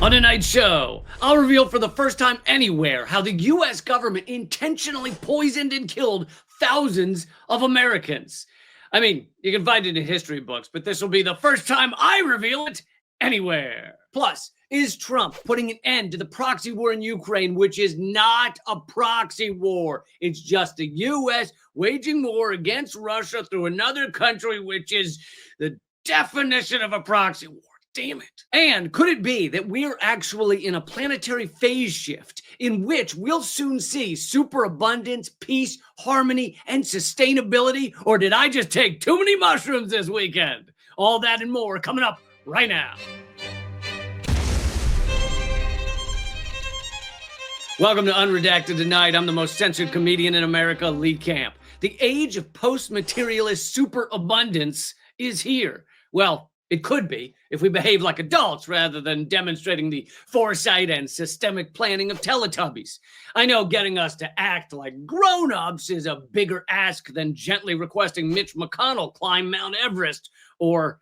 On tonight's show, I'll reveal for the first time anywhere how the U.S. government intentionally poisoned and killed thousands of Americans. I mean, you can find it in history books, but this will be the first time I reveal it anywhere. Plus, is Trump putting an end to the proxy war in Ukraine, which is not a proxy war? It's just the U.S. waging war against Russia through another country, which is the definition of a proxy war. Damn it. And could it be that we're actually in a planetary phase shift in which we'll soon see superabundance, peace, harmony, and sustainability? Or did I just take too many mushrooms this weekend? All that and more coming up right now. Welcome to Unredacted Tonight. I'm the most censored comedian in America, Lee Camp. The age of post-materialist superabundance is here. Well, it could be if we behave like adults rather than demonstrating the foresight and systemic planning of Teletubbies. I know getting us to act like grown-ups is a bigger ask than gently requesting Mitch McConnell climb Mount Everest or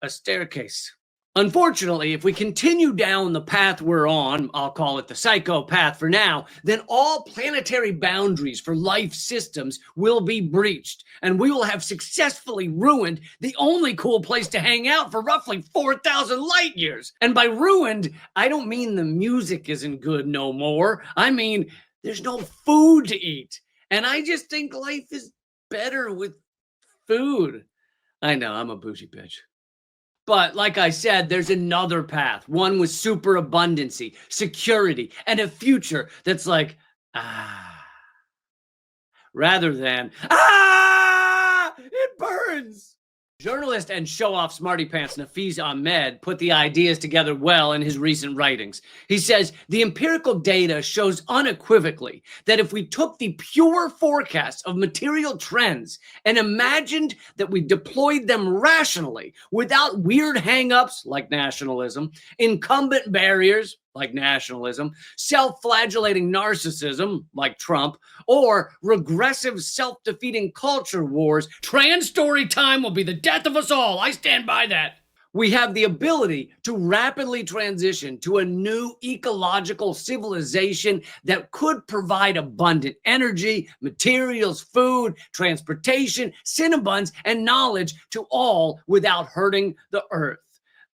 a staircase. Unfortunately, if we continue down the path we're on, I'll call it the psychopath for now, then all planetary boundaries for life systems will be breached, and we will have successfully ruined the only cool place to hang out for roughly 4,000 light years. And by ruined, I don't mean the music isn't good no more. I mean, there's no food to eat. And I just think life is better with food. I know, I'm a bougie bitch. But like I said, there's another path, one with superabundancy, security, and a future that's like, rather than, it burns. Journalist and show-off smarty pants Nafeez Ahmed put the ideas together well in his recent writings. He says, the empirical data shows unequivocally that if we took the pure forecasts of material trends and imagined that we deployed them rationally without weird hang-ups like nationalism, incumbent barriers like nationalism, self-flagellating narcissism like Trump, or regressive self-defeating culture wars, trans story time will be the death of us all. I stand by that. We have the ability to rapidly transition to a new ecological civilization that could provide abundant energy, materials, food, transportation, Cinnabons, and knowledge to all without hurting the earth.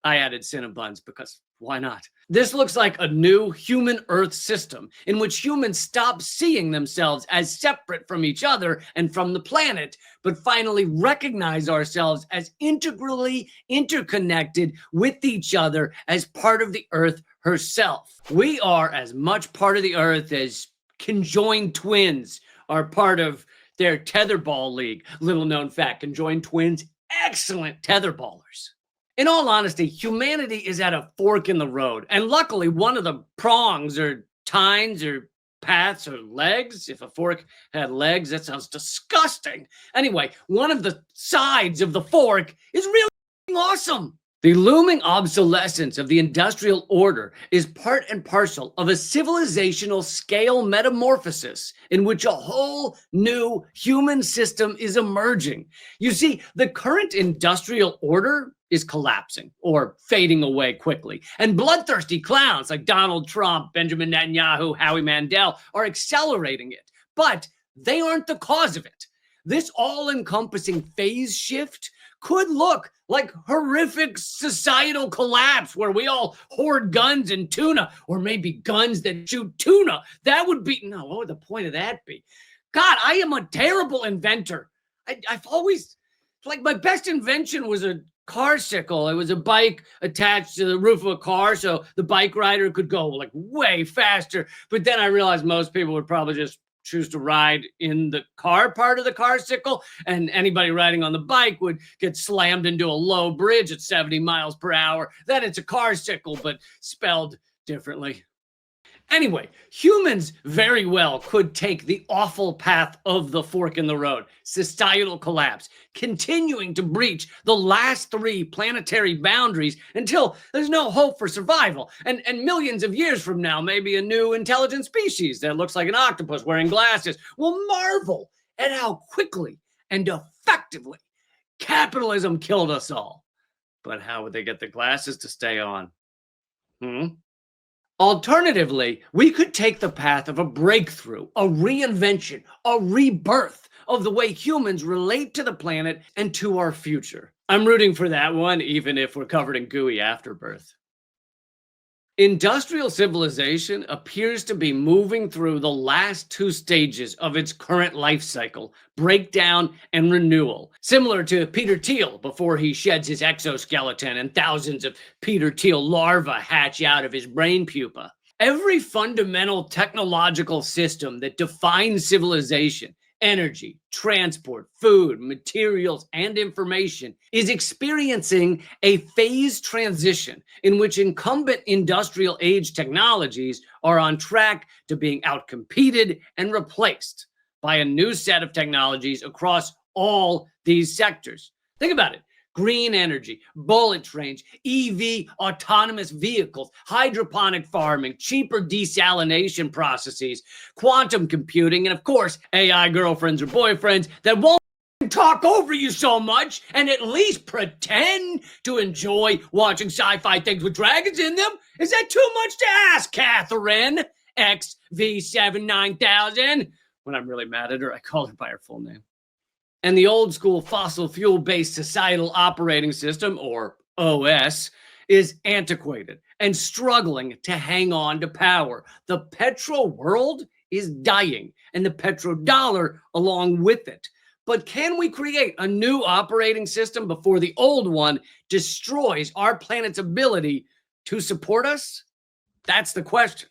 I added Cinnabons because why not? This looks like a new human Earth system in which humans stop seeing themselves as separate from each other and from the planet, but finally recognize ourselves as integrally interconnected with each other as part of the Earth herself. We are as much part of the Earth as conjoined twins are part of their tetherball league. Little known fact, conjoined twins, excellent tetherballers. In all honesty, humanity is at a fork in the road. And luckily, one of the prongs or tines or paths or legs, if a fork had legs, that sounds disgusting. Anyway, one of the sides of the fork is really awesome. The looming obsolescence of the industrial order is part and parcel of a civilizational scale metamorphosis in which a whole new human system is emerging. You see, the current industrial order is collapsing or fading away quickly. And bloodthirsty clowns like Donald Trump, Benjamin Netanyahu, Howie Mandel are accelerating it. But they aren't the cause of it. This all-encompassing phase shift could look like horrific societal collapse where we all hoard guns and tuna, or maybe guns that shoot tuna. That would be, no, what would the point of that be? God, I am a terrible inventor. I've always, like, my best invention was a car-sicle. It was a bike attached to the roof of a car so the bike rider could go like way faster. But then I realized most people would probably just choose to ride in the car part of the car-sicle, and anybody riding on the bike would get slammed into a low bridge at 70 miles per hour. Then it's a car-sicle, but spelled differently. Anyway, humans very well could take the awful path of the fork in the road, societal collapse, continuing to breach the last three planetary boundaries until there's no hope for survival. And millions of years from now, maybe a new intelligent species that looks like an octopus wearing glasses will marvel at how quickly and effectively capitalism killed us all. But how would they get the glasses to stay on? Alternatively, we could take the path of a breakthrough, a reinvention, a rebirth of the way humans relate to the planet and to our future. I'm rooting for that one, even if we're covered in gooey afterbirth. Industrial civilization appears to be moving through the last two stages of its current life cycle, breakdown and renewal, similar to Peter Thiel before he sheds his exoskeleton and thousands of Peter Thiel larvae hatch out of his brain pupa. Every fundamental technological system that defines civilization, energy, transport, food, materials, and information is experiencing a phase transition in which incumbent industrial age technologies are on track to being outcompeted and replaced by a new set of technologies across all these sectors. Think about it. Green energy, bullet trains, EV autonomous vehicles, hydroponic farming, cheaper desalination processes, quantum computing, and of course, AI girlfriends or boyfriends that won't talk over you so much and at least pretend to enjoy watching sci-fi things with dragons in them. Is that too much to ask, Catherine? XV79000. When I'm really mad at her, I call her by her full name. And the old school fossil fuel-based societal operating system, or OS, is antiquated and struggling to hang on to power. The petro world is dying, and the petrodollar along with it. But can we create a new operating system before the old one destroys our planet's ability to support us? That's the question.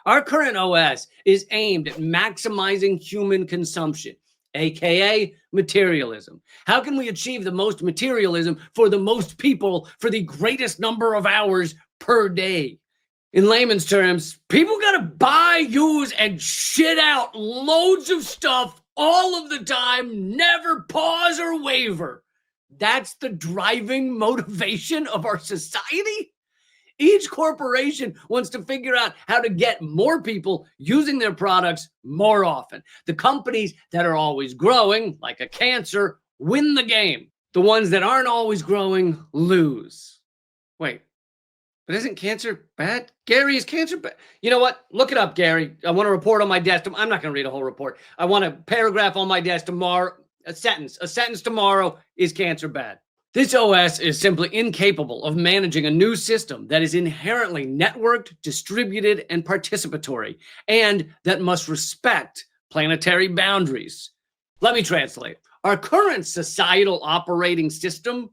Our current OS is aimed at maximizing human consumption, aka materialism. How can we achieve the most materialism for the most people for the greatest number of hours per day? In layman's terms, people gotta buy, use, and shit out loads of stuff all of the time, never pause or waver. That's the driving motivation of our society? Each corporation wants to figure out how to get more people using their products more often. The companies that are always growing, like a cancer, win the game. The ones that aren't always growing lose. Wait, but isn't cancer bad? Gary, is cancer bad? You know what? Look it up, Gary. I want a report on my desk. I'm not going to read a whole report. I want a paragraph on my desk tomorrow. A sentence tomorrow. Is cancer bad? This OS is simply incapable of managing a new system that is inherently networked, distributed, and participatory, and that must respect planetary boundaries. Let me translate. Our current societal operating system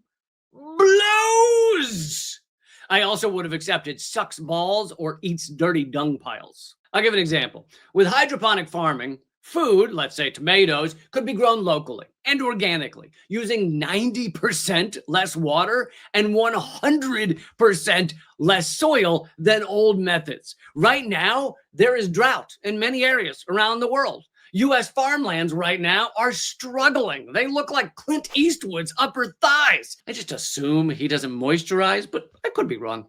blows. I also would have accepted sucks balls or eats dirty dung piles. I'll give an example. With hydroponic farming, food, let's say tomatoes, could be grown locally and organically using 90% less water and 100% less soil than old methods. Right now, there is drought in many areas around the world. U.S. farmlands right now are struggling. They look like Clint Eastwood's upper thighs. I just assume he doesn't moisturize, but I could be wrong.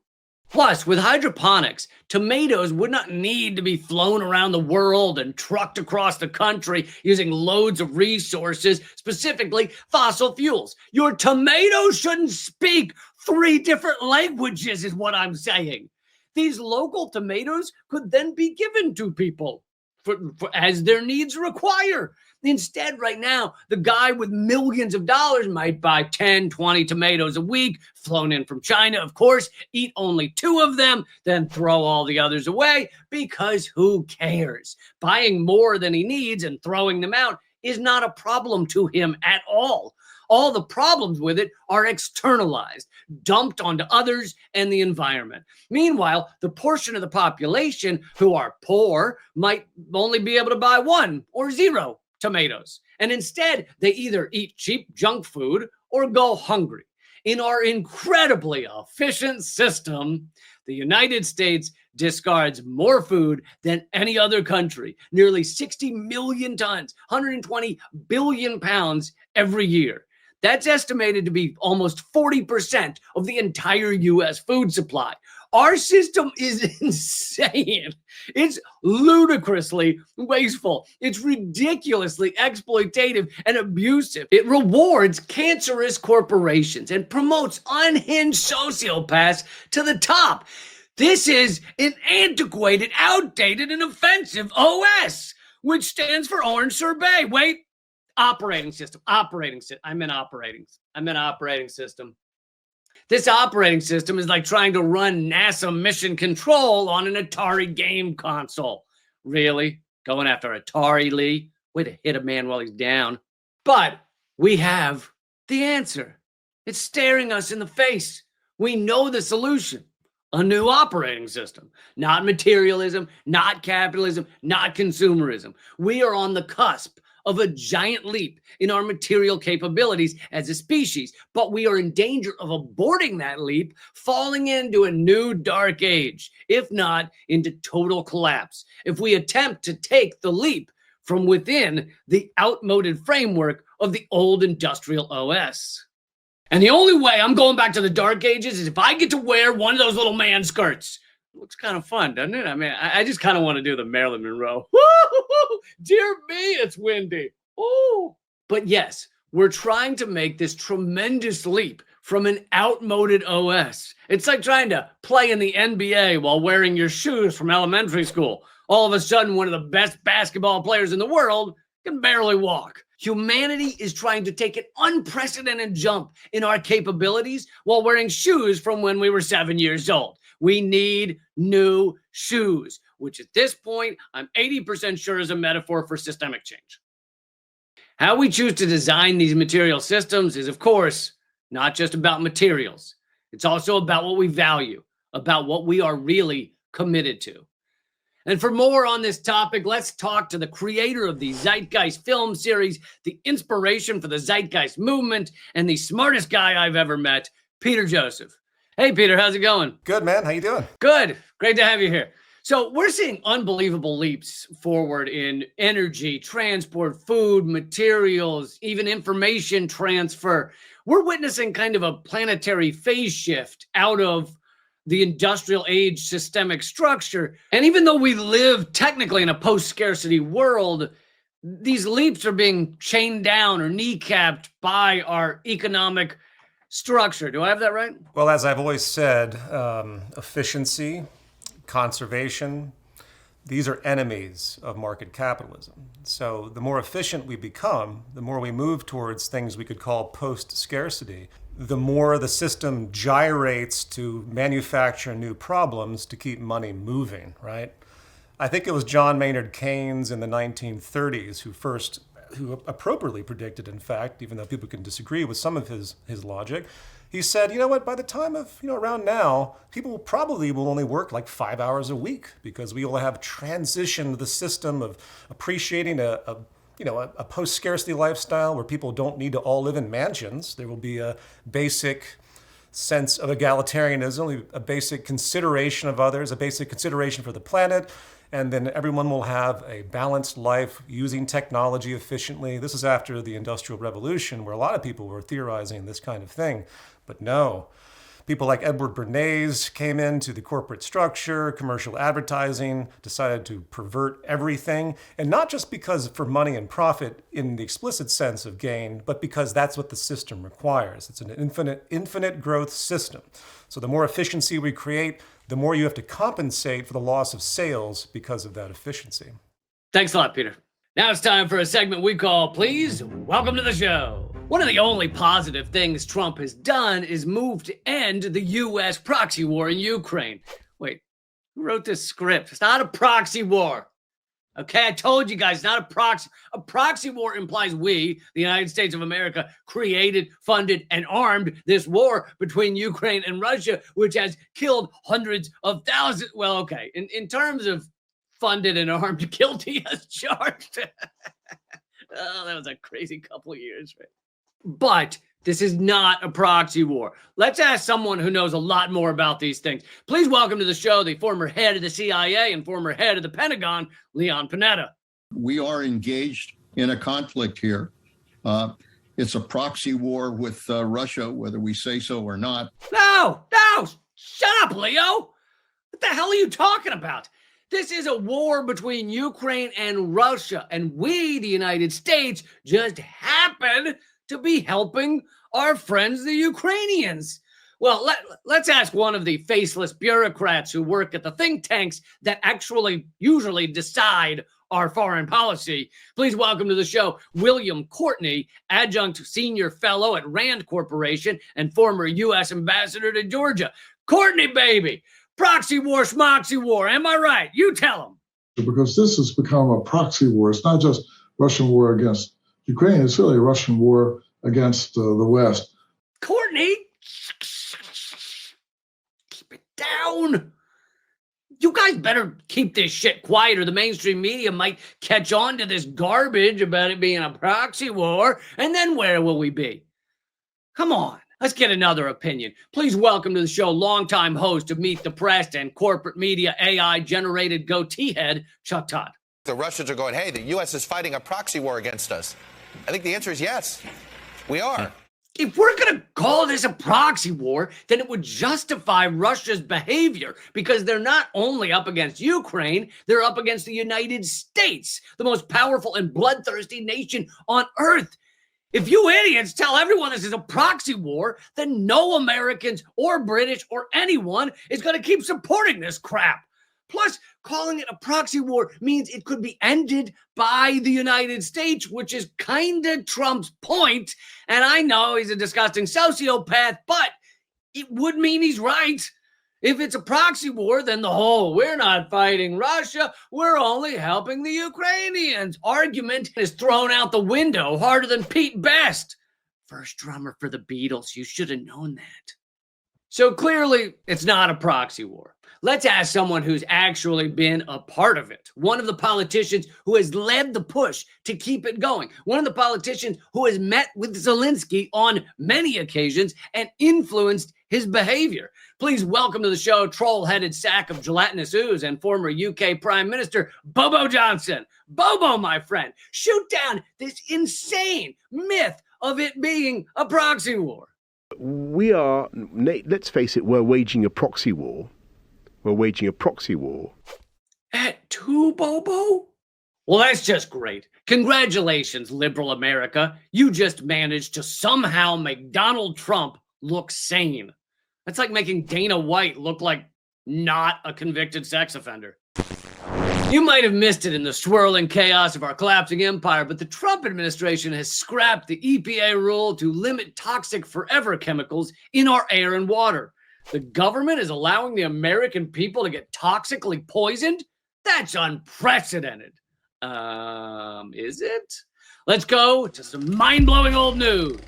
Plus, with hydroponics, tomatoes would not need to be flown around the world and trucked across the country using loads of resources, specifically fossil fuels. Your tomatoes shouldn't speak 3 different languages, is what I'm saying. These local tomatoes could then be given to people for as their needs require. Instead, right now, the guy with millions of dollars might buy 10, 20 tomatoes a week, flown in from China, of course, eat only 2 of them, then throw all the others away, because who cares? Buying more than he needs and throwing them out is not a problem to him at all. All the problems with it are externalized, dumped onto others and the environment. Meanwhile, the portion of the population who are poor might only be able to buy 1 or 0 tomatoes. And instead, they either eat cheap junk food or go hungry. In our incredibly efficient system, the United States discards more food than any other country, nearly 60 million tons, 120 billion pounds every year. That's estimated to be almost 40% of the entire U.S. food supply. Our system is insane. It's ludicrously wasteful. It's ridiculously exploitative and abusive. It rewards cancerous corporations and promotes unhinged sociopaths to the top. This is an antiquated, outdated, and offensive OS, which stands for Orange Sorbet. Wait, operating system. I meant operating system. This operating system is like trying to run NASA mission control on an Atari game console. Really? Going after Atari, Lee? Way to hit a man while he's down. But we have the answer. It's staring us in the face. We know the solution. A new operating system. Not materialism, not capitalism, not consumerism. We are on the cusp of a giant leap in our material capabilities as a species, but we are in danger of aborting that leap, falling into a new dark age, if not into total collapse, if we attempt to take the leap from within the outmoded framework of the old industrial OS. And the only way I'm going back to the dark ages is if I get to wear one of those little man skirts. It looks kind of fun, doesn't it? I mean, I just kind of want to do the Marilyn Monroe. Woo! Dear me, it's windy. Ooh. But yes, we're trying to make this tremendous leap from an outmoded OS. It's like trying to play in the NBA while wearing your shoes from elementary school. All of a sudden, one of the best basketball players in the world can barely walk. Humanity is trying to take an unprecedented jump in our capabilities while wearing shoes from when we were 7 years old. We need new shoes, which at this point, I'm 80% sure is a metaphor for systemic change. How we choose to design these material systems is, of course, not just about materials. It's also about what we value, about what we are really committed to. And for more on this topic, let's talk to the creator of the Zeitgeist film series, the inspiration for the Zeitgeist movement, and the smartest guy I've ever met, Peter Joseph. Hey, Peter, how's it going? Good, man. How you doing? Good. Great to have you here. So we're seeing unbelievable leaps forward in energy, transport, food, materials, even information transfer. We're witnessing kind of a planetary phase shift out of the industrial age systemic structure. And even though we live technically in a post-scarcity world, these leaps are being chained down or kneecapped by our economic structure. Do I have that right? Well, as I've always said, efficiency, conservation, these are enemies of market capitalism. So the more efficient we become, the more we move towards things we could call post-scarcity, the more the system gyrates to manufacture new problems to keep money moving, right? I think it was John Maynard Keynes in the 1930s who appropriately predicted, in fact, even though people can disagree with some of his logic, he said, you know what, by the time of, around now, people probably will only work like 5 hours a week because we will have transitioned the system of appreciating a post-scarcity lifestyle where people don't need to all live in mansions. There will be a basic sense of egalitarianism, a basic consideration of others, a basic consideration for the planet, and then everyone will have a balanced life using technology efficiently. This is after the Industrial Revolution, where a lot of people were theorizing this kind of thing. But no, people like Edward Bernays came into the corporate structure, commercial advertising, decided to pervert everything, and not just because for money and profit in the explicit sense of gain, but because that's what the system requires. It's an infinite growth system. So the more efficiency we create, the more you have to compensate for the loss of sales because of that efficiency. Thanks a lot, Peter. Now it's time for a segment we call Please Welcome to the Show. One of the only positive things Trump has done is move to end the U.S. proxy war in Ukraine. Wait, who wrote this script? It's not a proxy war. Okay, I told you guys, not a proxy. A proxy war implies we, the United States of America, created, funded, and armed this war between Ukraine and Russia, which has killed hundreds of thousands. Well, okay, in terms of funded and armed, guilty as charged. Oh, that was a crazy couple of years, right? But this is not a proxy war. Let's ask someone who knows a lot more about these things. Please welcome to the show the former head of the CIA and former head of the Pentagon, Leon Panetta. We are engaged in a conflict here. It's a proxy war with Russia, whether we say so or not. No, shut up, Leo. What the hell are you talking about? This is a war between Ukraine and Russia, and we, the United States, just happen to be helping our friends, the Ukrainians. Well, let's ask one of the faceless bureaucrats who work at the think tanks that actually usually decide our foreign policy. Please welcome to the show William Courtney, adjunct senior fellow at Rand Corporation and former U.S. ambassador to Georgia. Courtney, baby, proxy war, schmoxy war. Am I right? You tell him. Because this has become a proxy war. It's not just Russian war against Ukraine. It's really a Russian war against the West. Courtney, keep it down. You guys better keep this shit quiet or the mainstream media might catch on to this garbage about it being a proxy war, and then where will we be? Come on, let's get another opinion. Please welcome to the show longtime host of Meet the Press and corporate media AI-generated goatee head, Chuck Todd. The Russians are going, hey, the U.S. is fighting a proxy war against us. I think the answer is yes, we are. If we're going to call this a proxy war, then it would justify Russia's behavior because they're not only up against Ukraine, they're up against the United States, the most powerful and bloodthirsty nation on earth. If you idiots tell everyone this is a proxy war, then no Americans or British or anyone is going to keep supporting this crap. Plus, calling it a proxy war means it could be ended by the United States, which is kind of Trump's point. And I know he's a disgusting sociopath, but it would mean he's right. If it's a proxy war, then the whole we're not fighting Russia, we're only helping the Ukrainians argument is thrown out the window harder than Pete Best. First drummer for the Beatles. You should have known that. So clearly, it's not a proxy war. Let's ask someone who's actually been a part of it. One of the politicians who has led the push to keep it going. One of the politicians who has met with Zelensky on many occasions and influenced his behavior. Please welcome to the show troll-headed sack of gelatinous ooze and former UK Prime Minister Bobo Johnson. Bobo, my friend, shoot down this insane myth of it being a proxy war. We are, let's face it, we're waging a proxy war. We're waging a proxy war. At two, Bobo? Well, that's just great. Congratulations, liberal America. You just managed to somehow make Donald Trump look sane. That's like making Dana White look like not a convicted sex offender. You might have missed it in the swirling chaos of our collapsing empire, but the Trump administration has scrapped the EPA rule to limit toxic forever chemicals in our air and water. The government is allowing the American people to get toxically poisoned? That's unprecedented. Is it? Let's go to some mind-blowing old news.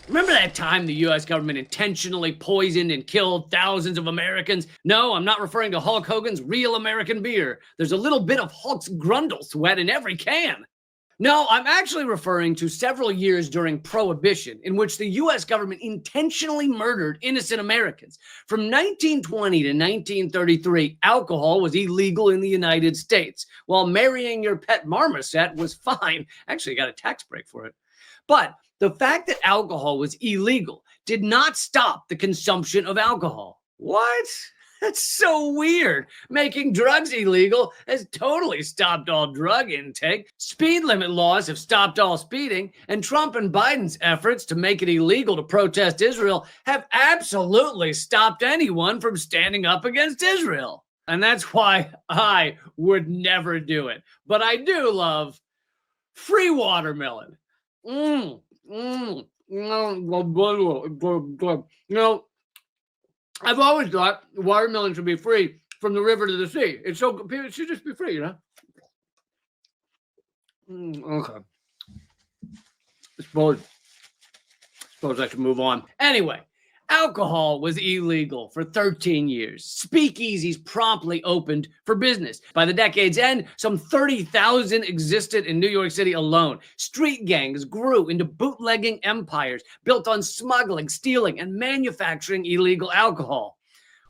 Remember that time the U.S. government intentionally poisoned and killed thousands of Americans? No, I'm not referring to Hulk Hogan's Real American Beer. There's a little bit of Hulk's Grundle sweat in every can. No, I'm actually referring to several years during Prohibition in which the U.S. government intentionally murdered innocent Americans. From 1920 to 1933, alcohol was illegal in the United States, while marrying your pet marmoset was fine. Actually, you got a tax break for it. But the fact that alcohol was illegal did not stop the consumption of alcohol. What? That's so weird. Making drugs illegal has totally stopped all drug intake. Speed limit laws have stopped all speeding, and Trump and Biden's efforts to make it illegal to protest Israel have absolutely stopped anyone from standing up against Israel. And that's why I would never do it. But I do love free watermelon. You know, I've always thought watermelon should be free from the river to the sea. It should just be free, you know? Okay. Suppose I should move on. Anyway, alcohol was illegal for 13 years. Speakeasies promptly opened for business. By the decade's end, some 30,000 existed in New York City alone. Street gangs grew into bootlegging empires built on smuggling, stealing, and manufacturing illegal alcohol.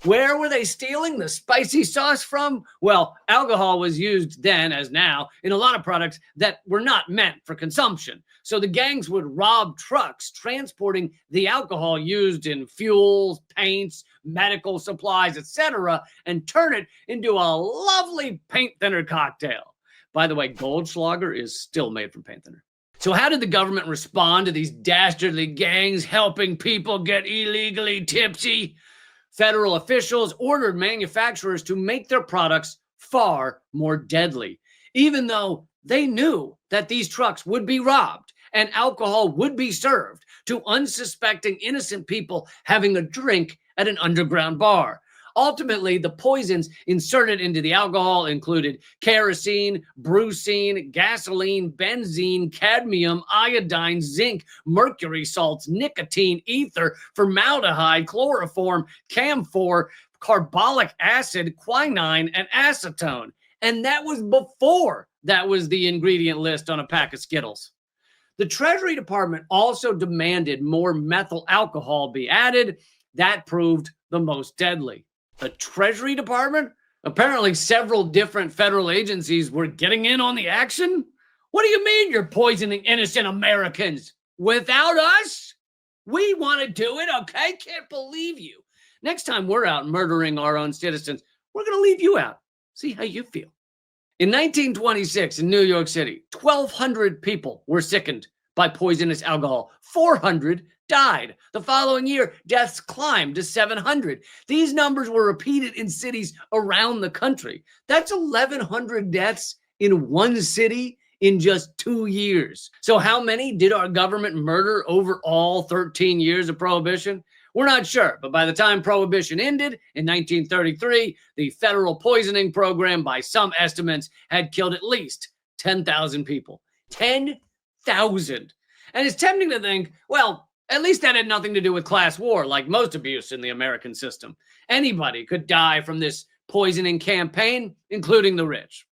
Where were they stealing the spicy sauce from? Well, alcohol was used then, as now, in a lot of products that were not meant for consumption. So the gangs would rob trucks transporting the alcohol used in fuels, paints, medical supplies, etc., and turn it into a lovely paint thinner cocktail. By the way, Goldschlager is still made from paint thinner. So how did the government respond to these dastardly gangs helping people get illegally tipsy? Federal officials ordered manufacturers to make their products far more deadly, even though they knew that these trucks would be robbed and alcohol would be served to unsuspecting innocent people having a drink at an underground bar. Ultimately, the poisons inserted into the alcohol included kerosene, brucine, gasoline, benzene, cadmium, iodine, zinc, mercury salts, nicotine, ether, formaldehyde, chloroform, camphor, carbolic acid, quinine, and acetone. And that was before that was the ingredient list on a pack of Skittles. The Treasury Department also demanded more methyl alcohol be added. That proved the most deadly. The Treasury Department? Apparently several different federal agencies were getting in on the action? What do you mean you're poisoning innocent Americans? Without us? We want to do it, okay? Can't believe you. Next time we're out murdering our own citizens, we're going to leave you out. See how you feel. In 1926 in New York City, 1,200 people were sickened by poisonous alcohol. 400 died. The following year, deaths climbed to 700. These numbers were repeated in cities around the country. That's 1,100 deaths in one city in just 2 years. So how many did our government murder over all 13 years of Prohibition? We're not sure, but by the time Prohibition ended in 1933, the federal poisoning program, by some estimates, had killed at least 10,000 people. 10,000. And it's tempting to think, well, at least that had nothing to do with class war, like most abuse in the American system. Anybody could die from this poisoning campaign, including the rich.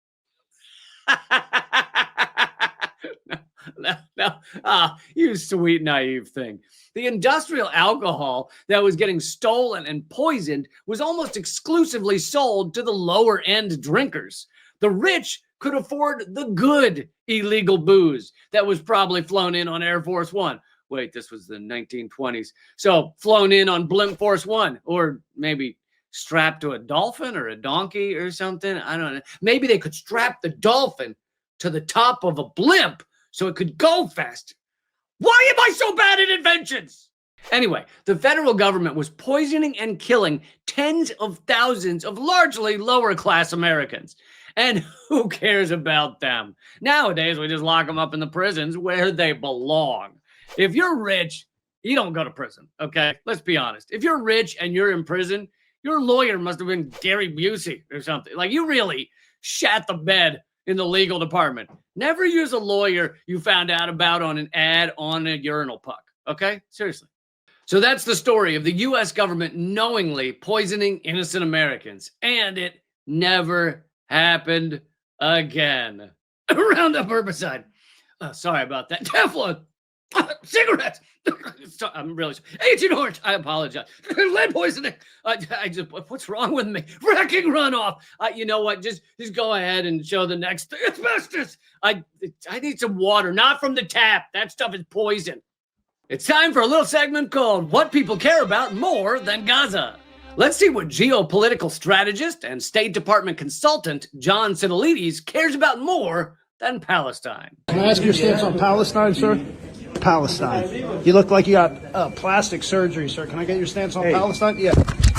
You sweet, naive thing. The industrial alcohol that was getting stolen and poisoned was almost exclusively sold to the lower-end drinkers. The rich could afford the good illegal booze that was probably flown in on Air Force One. Wait, this was the 1920s. So flown in on Blimp Force One, or maybe strapped to a dolphin or a donkey or something. I don't know. Maybe they could strap the dolphin to the top of a blimp so it could go fast. Why am I so bad at inventions? Anyway, the federal government was poisoning and killing tens of thousands of largely lower class Americans. And who cares about them? Nowadays, we just lock them up in the prisons where they belong. If you're rich, you don't go to prison, okay? Let's be honest. If you're rich and you're in prison, your lawyer must have been Gary Busey or something. Like, you really shat the bed in the legal department. Never use a lawyer you found out about on an ad on a urinal puck, okay? Seriously. So that's the story of the U.S. government knowingly poisoning innocent Americans. And it never happened again. Roundup herbicide. Sorry about that. Teflon. Cigarettes. I'm really sorry. Agent Orange. I apologize. Lead poisoning. I just, what's wrong with me? Fracking runoff. You know what? Just go ahead and show the next thing. Asbestos. I need some water, not from the tap. That stuff is poison. It's time for a little segment called What People Care About More Than Gaza. Let's see what geopolitical strategist and State Department consultant John Sitilides cares about more than Palestine. Can I ask your stance on Palestine, sir? Palestine. You look like you got plastic surgery, sir. Can I get your stance on Palestine? Yeah.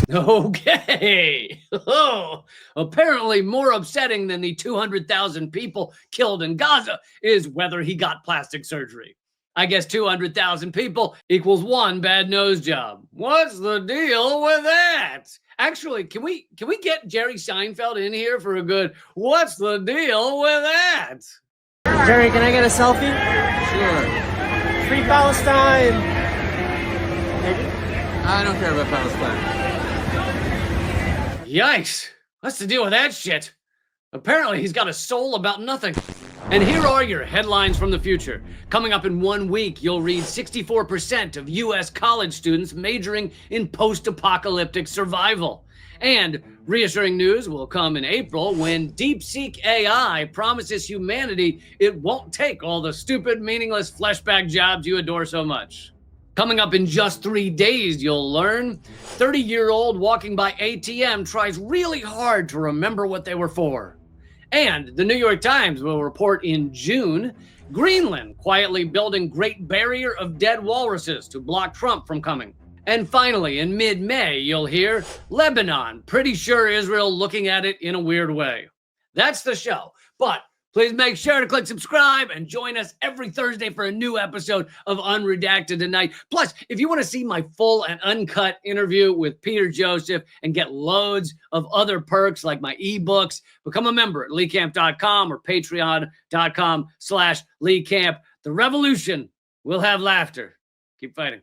Okay. Oh, apparently more upsetting than the 200,000 people killed in Gaza is whether he got plastic surgery. I guess 200,000 people equals one bad nose job. What's the deal with that? Actually, can we get Jerry Seinfeld in here for a good what's the deal with that? Jerry, can I get a selfie? Sure. Free Palestine! I don't care about Palestine. Yikes. What's the deal with that shit? Apparently he's got a soul about nothing. And here are your headlines from the future. Coming up in 1 week, you'll read 64% of U.S. college students majoring in post-apocalyptic survival. And reassuring news will come in April when DeepSeek AI promises humanity it won't take all the stupid, meaningless fleshbag jobs you adore so much. Coming up in just 3 days, you'll learn 30-year-old walking by ATM tries really hard to remember what they were for. And the New York Times will report in June, Greenland quietly building Great Barrier of Dead Walruses to block Trump from coming. And finally, in mid-May, you'll hear Lebanon, pretty sure Israel looking at it in a weird way. That's the show. But please make sure to click subscribe and join us every Thursday for a new episode of Unredacted Tonight. Plus, if you want to see my full and uncut interview with Peter Joseph and get loads of other perks like my ebooks, become a member at leecamp.com or patreon.com/LeeCamp. The revolution will have laughter. Keep fighting.